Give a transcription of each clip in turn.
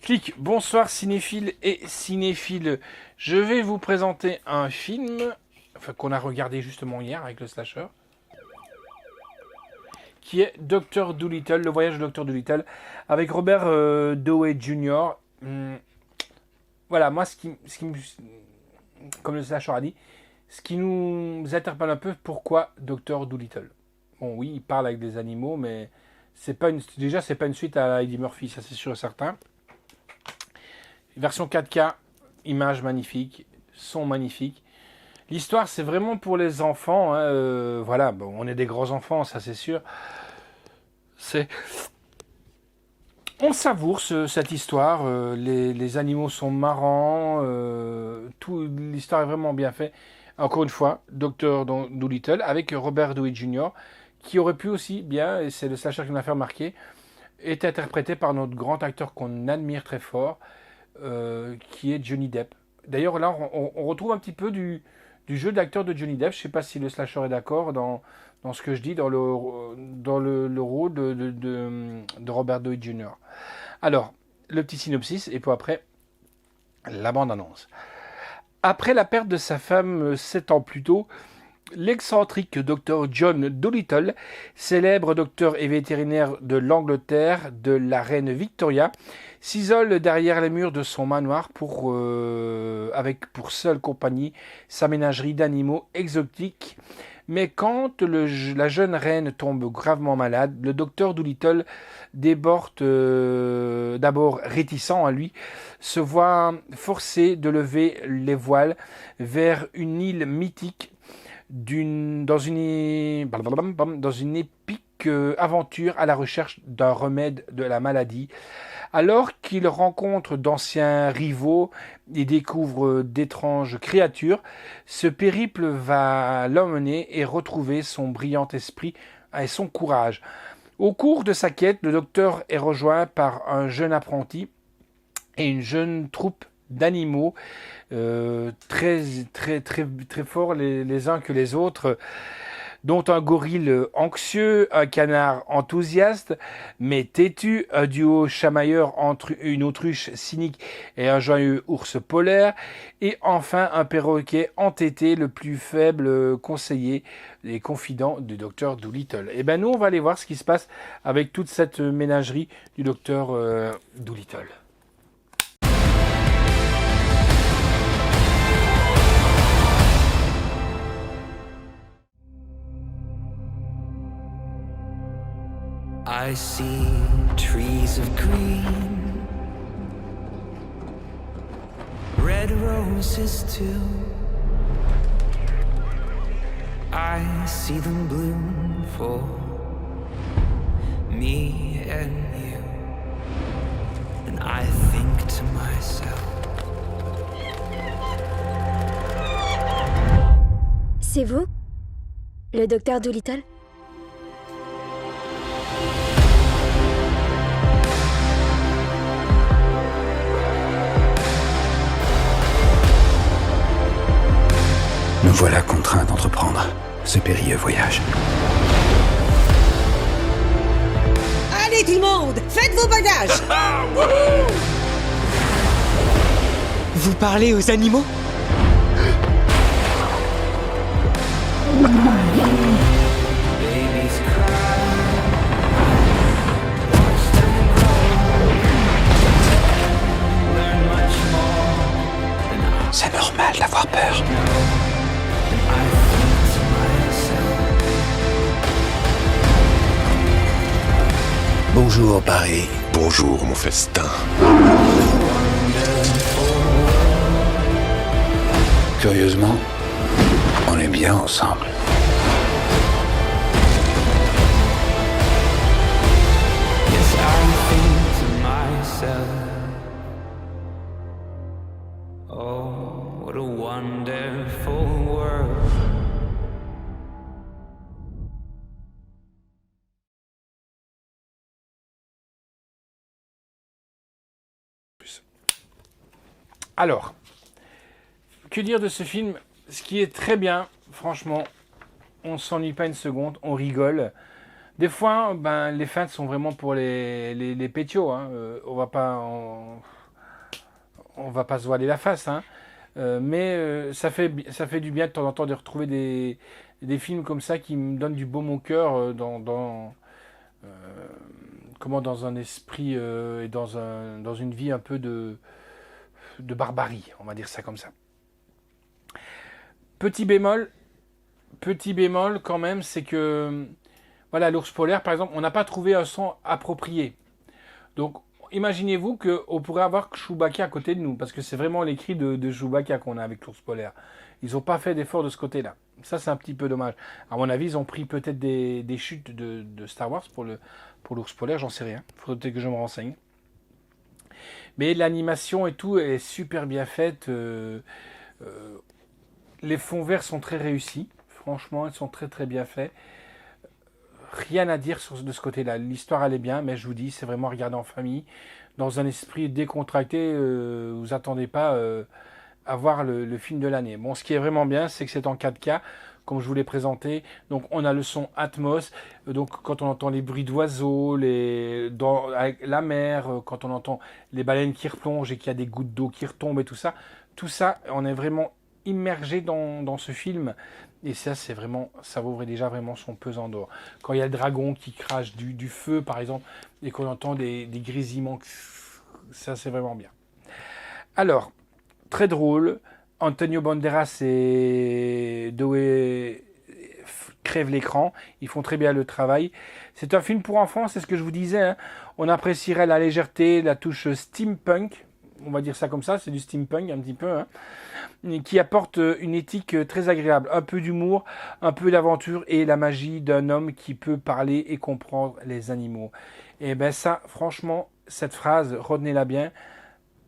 Clic, bonsoir cinéphiles et cinéphiles. Je vais vous présenter un film qu'on a regardé justement hier avec le slasher, qui est Dr. Dolittle, le voyage de Dr. Dolittle, avec Robert Downey Jr. Voilà, moi, comme le slasher a dit, ce qui nous interpelle un peu, pourquoi Dr. Dolittle. Bon, oui, il parle avec des animaux, mais c'est pas une suite à Eddie Murphy, ça c'est sûr et certain. Version 4K, images magnifiques, son magnifique. L'histoire, c'est vraiment pour les enfants. Hein, voilà, bon, on est des grands enfants, ça c'est sûr. On savoure cette histoire. Les animaux sont marrants. L'histoire est vraiment bien faite. Encore une fois, Dr. Dolittle avec Robert Downey Jr., qui aurait pu aussi bien, et c'est le slasher qui m'a fait remarquer, est interprété par notre grand acteur qu'on admire très fort, qui est Johnny Depp. D'ailleurs, là, on retrouve un petit peu du jeu d'acteur de Johnny Depp. Je ne sais pas si le slasher est d'accord dans ce que je dis, dans le rôle de Robert Downey Jr. Alors, le petit synopsis, et puis après, la bande-annonce. Après la perte de sa femme 7 ans plus tôt, l'excentrique Dr. John Dolittle, célèbre docteur et vétérinaire de l'Angleterre de la reine Victoria, s'isole derrière les murs de son manoir avec pour seule compagnie sa ménagerie d'animaux exotiques. Mais quand la jeune reine tombe gravement malade, le docteur Dolittle, d'abord réticent à lui, se voit forcé de lever les voiles vers une île mythique dans une épique aventure à la recherche d'un remède de la maladie. Alors qu'il rencontre d'anciens rivaux et découvre d'étranges créatures, ce périple va l'emmener et retrouver son brillant esprit et son courage. Au cours de sa quête, le docteur est rejoint par un jeune apprenti et une jeune troupe d'animaux très forts les uns que les autres, dont un gorille anxieux, un canard enthousiaste mais têtu, un duo chamailleur entre une autruche cynique et un joyeux ours polaire, et enfin un perroquet entêté, le plus faible conseiller et confident du docteur Dolittle. Et ben nous on va aller voir ce qui se passe avec toute cette ménagerie du docteur Dolittle. I see trees of green, red roses too. I see them bloom for me and you. And I think to myself, c'est vous? Le docteur Dolittle? Nous voilà contraints d'entreprendre ce périlleux voyage. Allez tout le monde, faites vos bagages. Vous parlez aux animaux? babies cry, watch them grow, learn much more than C'est normal d'avoir peur. I think to myself. Bonjour Paris. Bonjour mon festin. Curieusement, on est bien ensemble. Yes, I think to myself, oh, what a wonderful world. Alors, que dire de ce film? Ce qui est très bien, franchement, on ne s'ennuie pas une seconde, on rigole. Des fois, ben, les fans sont vraiment pour les pétios. Hein. On va pas. on va pas se voiler la face, hein. Mais ça fait du bien de temps en temps de retrouver des films comme ça qui me donnent du baume au cœur dans un esprit et dans une vie un peu de barbarie, on va dire ça comme ça. Petit bémol quand même, c'est que voilà, l'ours polaire par exemple, on n'a pas trouvé un son approprié. Donc imaginez-vous qu'on pourrait avoir Chewbacca à côté de nous, parce que c'est vraiment les cris de Chewbacca qu'on a avec l'ours polaire. Ils n'ont pas fait d'effort de ce côté-là. Ça, c'est un petit peu dommage. À mon avis, ils ont pris peut-être des chutes de Star Wars pour l'ours polaire, j'en sais rien. Il faudrait peut-être que je me renseigne. Mais l'animation et tout est super bien faite. Les fonds verts sont très réussis. Franchement, ils sont très très bien faits. Rien à dire de ce côté-là. L'histoire, elle est bien, mais je vous dis, c'est vraiment regarder en famille. Dans un esprit décontracté, vous attendez pas à voir le film de l'année. Bon, ce qui est vraiment bien, c'est que c'est en 4K, comme je vous l'ai présenté. Donc, on a le son Atmos. Donc, quand on entend les bruits d'oiseaux, avec la mer, quand on entend les baleines qui replongent et qu'il y a des gouttes d'eau qui retombent et tout ça, on est vraiment immergé dans ce film. Et ça, ça vaut déjà vraiment son pesant d'or. Quand il y a le dragon qui crache du feu, par exemple, et qu'on entend des grésillements, ça, c'est vraiment bien. Alors, très drôle. Antonio Banderas et Doe crèvent l'écran. Ils font très bien le travail. C'est un film pour enfants, c'est ce que je vous disais, hein. On apprécierait la légèreté, la touche steampunk. On va dire ça comme ça, c'est du steampunk un petit peu, hein, qui apporte une éthique très agréable. Un peu d'humour, un peu d'aventure et la magie d'un homme qui peut parler et comprendre les animaux. Et ben ça, franchement, cette phrase, retenez-la bien.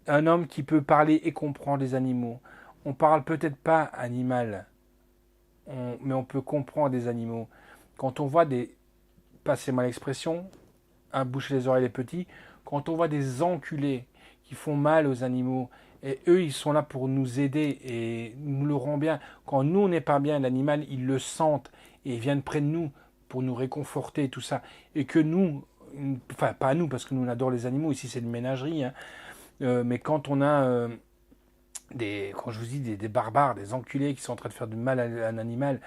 Un homme qui peut parler et comprendre les animaux. On parle peut-être pas animal, mais on peut comprendre des animaux. Quand on voit passez-moi l'expression, boucher les oreilles les petits, quand on voit des enculés qui font mal aux animaux, et eux, ils sont là pour nous aider et nous le rend bien. Quand nous, on n'est pas bien, l'animal, ils le sentent et ils viennent près de nous pour nous réconforter et tout ça. Et que nous, enfin, pas nous, parce que nous, on adore les animaux, ici, c'est une ménagerie, hein. Mais quand on a quand je vous dis des barbares, des enculés qui sont en train de faire du mal à un animal,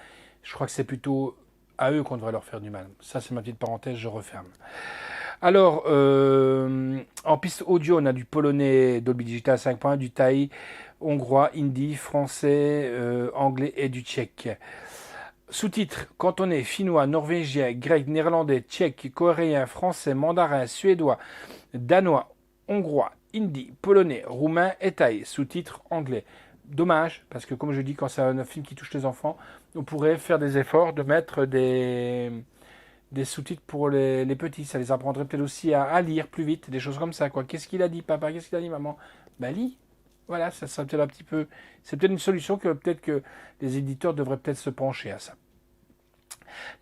je crois que c'est plutôt à eux qu'on devrait leur faire du mal. Ça, c'est ma petite parenthèse, je referme. Alors, en piste audio, on a du polonais Dolby Digital 5.1, du thaï, hongrois, hindi, français, anglais et du tchèque. Sous-titres cantonais, finnois, norvégien, grec, néerlandais, tchèque, coréen, français, mandarin, suédois, danois, hongrois, hindi, polonais, roumain et thaï. Sous-titres anglais. Dommage, parce que comme je dis, quand c'est un film qui touche les enfants, on pourrait faire des efforts de mettre des sous-titres pour les petits. Ça les apprendrait peut-être aussi à lire plus vite, des choses comme ça, quoi. Qu'est-ce qu'il a dit, papa? Qu'est-ce qu'il a dit, maman? Ben, lis. Voilà, ça serait peut-être un petit peu... C'est peut-être une solution que peut-être que les éditeurs devraient peut-être se pencher à ça.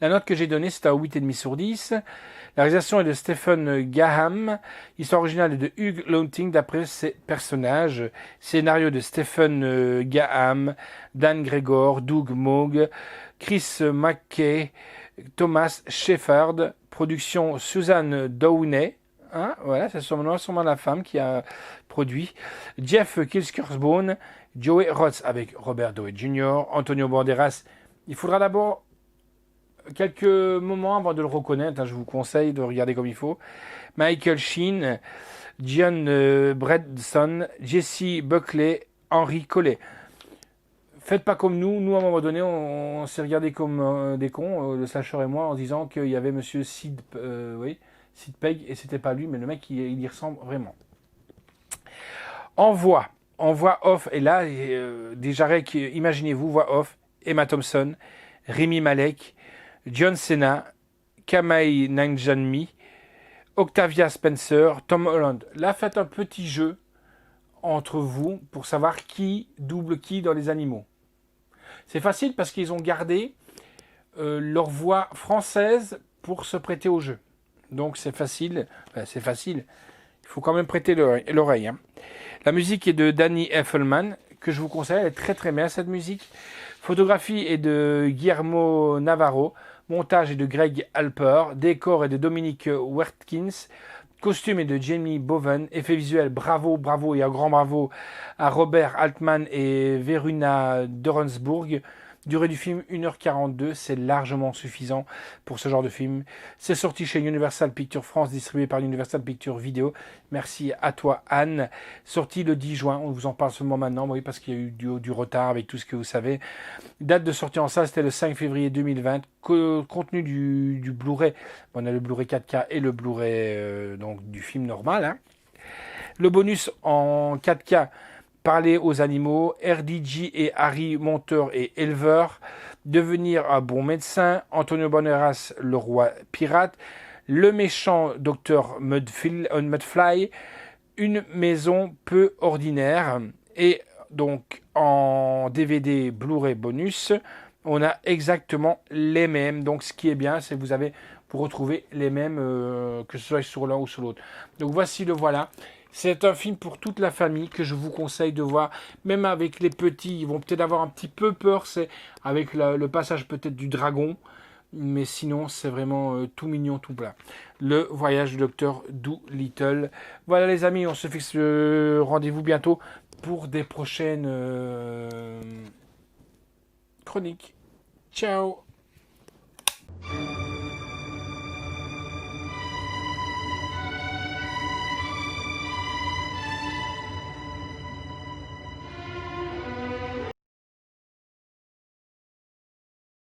La note que j'ai donnée, c'est à 8,5 sur 10. La réalisation est de Stephen Gaham. L'histoire originale est de Hugh Launting d'après ses personnages. Scénario de Stephen Gaham, Dan Gregor, Doug Moog, Chris McKay, Thomas Shepard. Production Suzanne Downey. Hein, voilà, c'est sûrement la femme qui a produit. Jeff Kilskersbone, Joey Rotz avec Robert Downey Jr., Antonio Banderas. Il faudra d'abord quelques moments avant de le reconnaître, hein, je vous conseille de regarder comme il faut. Michael Sheen, John Bredson, Jesse Buckley, Henry Collet. Faites pas comme nous, à un moment donné, on s'est regardé comme des cons, le slasher et moi, en disant qu'il y avait monsieur Sid Pegg, et c'était pas lui, mais le mec, il y ressemble vraiment. En voix off, et là, déjà, imaginez-vous, voix off, Emma Thompson, Rami Malek, John Cena, Kamei Nanjiani, Octavia Spencer, Tom Holland. Là, faites un petit jeu entre vous pour savoir qui double qui dans les animaux. C'est facile parce qu'ils ont gardé leur voix française pour se prêter au jeu. Donc c'est facile. Enfin, c'est facile. Il faut quand même prêter l'oreille. Hein. La musique est de Danny Effelman, que je vous conseille. Elle est très très bien cette musique. Photographie est de Guillermo Navarro. Montage est de Greg Alper. Décor est de Dominique Wertkins. Costume est de Jamie Bowen. Effets visuels, bravo et un grand bravo à Robert Altman et Veruna Dorensburg. Durée du film 1h42, c'est largement suffisant pour ce genre de film. C'est sorti chez Universal Pictures France, distribué par Universal Pictures Video. Merci à toi Anne. Sorti le 10 juin, on vous en parle seulement maintenant, oui, parce qu'il y a eu du retard avec tout ce que vous savez. Date de sortie en salle, c'était le 5 février 2020. Contenu du Blu-ray, on a le Blu-ray 4K et le Blu-ray donc du film normal. Hein. Le bonus en 4K, parler aux animaux, RDJ et Harry, monteur et éleveur, devenir un bon médecin, Antonio Banderas, le roi pirate, le méchant docteur Mudfly, une maison peu ordinaire, et donc en DVD Blu-ray bonus, on a exactement les mêmes. Donc ce qui est bien, c'est que vous retrouvez les mêmes, que ce soit sur l'un ou sur l'autre. Donc voici le voilà. C'est un film pour toute la famille que je vous conseille de voir, même avec les petits, ils vont peut-être avoir un petit peu peur, c'est avec le passage peut-être du dragon, mais sinon c'est vraiment tout mignon, tout plat. Le voyage du docteur Dolittle. Voilà les amis, on se fixe rendez-vous bientôt pour des prochaines chroniques. Ciao.